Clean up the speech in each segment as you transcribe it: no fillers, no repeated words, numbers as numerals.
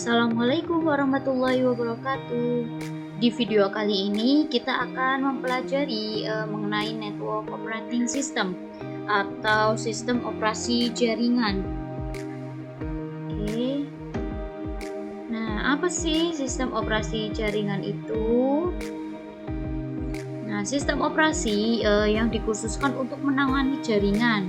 Assalamualaikum warahmatullahi wabarakatuh. Di video kali ini kita akan mempelajari mengenai network operating system atau sistem operasi jaringan. Oke. Nah, apa sih sistem operasi jaringan itu? Nah, sistem operasi yang dikhususkan untuk menangani jaringan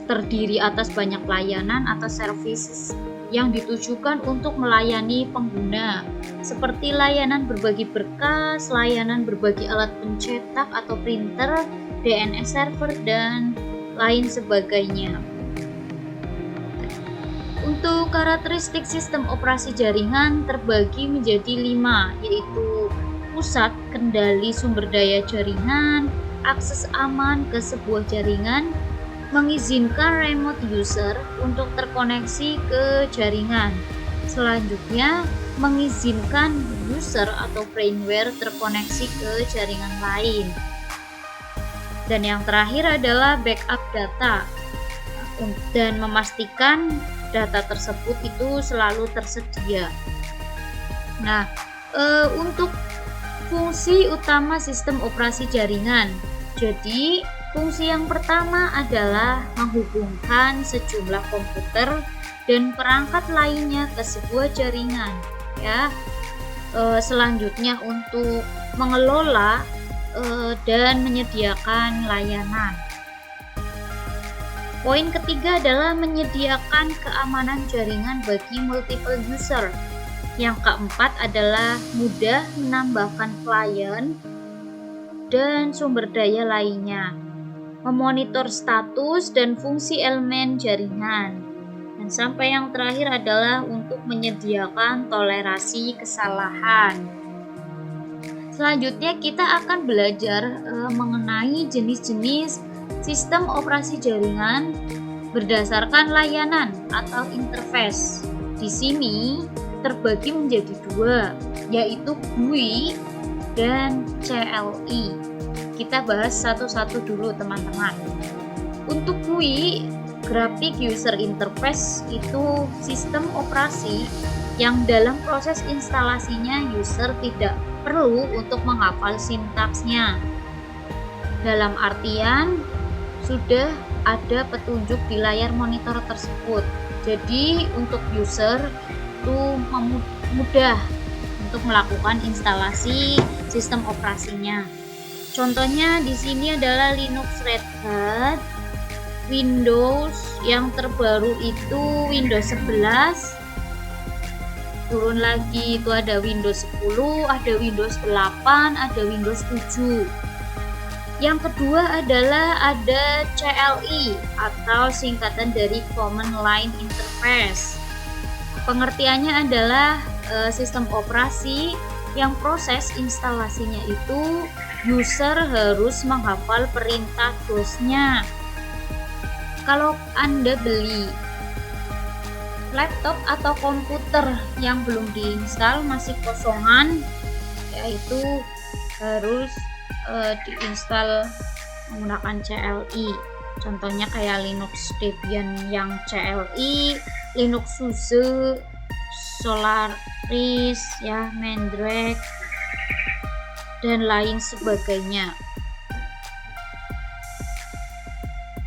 terdiri atas banyak layanan atau services yang ditujukan untuk melayani pengguna, seperti layanan berbagi berkas, layanan berbagi alat pencetak atau printer, DNS server, dan lain sebagainya. Untuk karakteristik sistem operasi jaringan terbagi menjadi 5, yaitu pusat kendali sumber daya jaringan, akses aman ke sebuah jaringan, mengizinkan remote user untuk terkoneksi ke jaringan. Selanjutnya, mengizinkan user atau firmware terkoneksi ke jaringan lain. Dan yang terakhir adalah backup data dan memastikan data tersebut itu selalu tersedia. Nah, untuk fungsi utama sistem operasi jaringan. Jadi, fungsi yang pertama adalah menghubungkan sejumlah komputer dan perangkat lainnya ke sebuah jaringan. Ya, selanjutnya untuk mengelola dan menyediakan layanan. Poin ketiga adalah menyediakan keamanan jaringan bagi multiple user. Yang keempat adalah mudah menambahkan klien dan sumber daya lainnya, memonitor status dan fungsi elemen jaringan, dan sampai yang terakhir adalah untuk menyediakan toleransi kesalahan. Selanjutnya kita akan belajar mengenai jenis-jenis sistem operasi jaringan berdasarkan layanan atau interface. Di sini terbagi menjadi 2, yaitu GUI dan CLI. Kita bahas satu-satu dulu teman-teman. Untuk GUI, Graphic User Interface, itu sistem operasi yang dalam proses instalasinya user tidak perlu untuk menghafal sintaksnya. Dalam artian, sudah ada petunjuk di layar monitor tersebut. Jadi untuk user itu mudah untuk melakukan instalasi sistem operasinya. Contohnya di sini adalah Linux Red Hat, Windows yang terbaru itu Windows 11. Turun lagi itu ada Windows 10, ada Windows 8, ada Windows 7. Yang kedua adalah ada CLI atau singkatan dari Command Line Interface. Pengertiannya adalah sistem operasi yang proses instalasinya itu user harus menghafal perintah DOS-nya. Kalau Anda beli laptop atau komputer yang belum diinstal, masih kosongan, yaitu harus diinstal menggunakan CLI. Contohnya kayak Linux Debian yang CLI, Linux SUSE, Solaris, ya, Mandrake, dan lain sebagainya.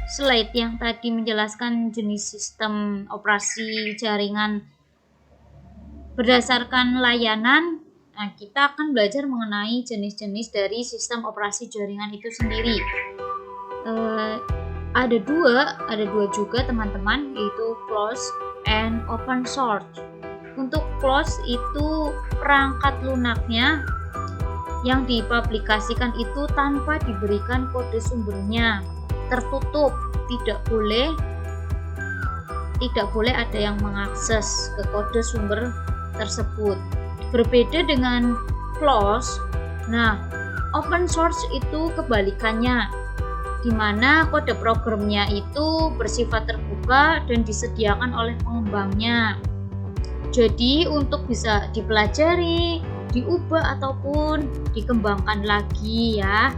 Slide yang tadi menjelaskan jenis sistem operasi jaringan berdasarkan layanan. Nah, kita akan belajar mengenai jenis-jenis dari sistem operasi jaringan itu sendiri. Ada dua juga teman-teman, yaitu closed and open source. Untuk closed itu perangkat lunaknya yang dipublikasikan itu tanpa diberikan kode sumbernya, tertutup, tidak boleh ada yang mengakses ke kode sumber tersebut. Berbeda dengan closed. Nah, open source itu kebalikannya, di mana kode programnya itu bersifat terbuka dan disediakan oleh pengembangnya. Jadi untuk bisa dipelajari, diubah ataupun dikembangkan lagi, ya,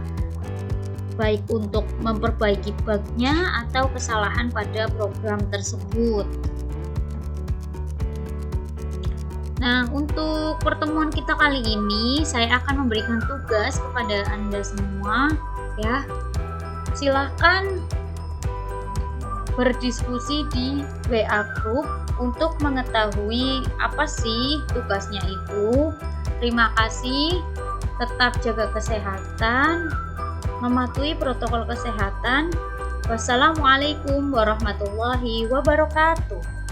baik untuk memperbaiki bugnya atau kesalahan pada program tersebut. Nah, untuk pertemuan kita kali ini, saya akan memberikan tugas kepada Anda semua, ya. Silahkan berdiskusi di WA Group untuk mengetahui apa sih tugasnya itu. Terima kasih, tetap jaga kesehatan, mematuhi protokol kesehatan. Wassalamualaikum warahmatullahi wabarakatuh.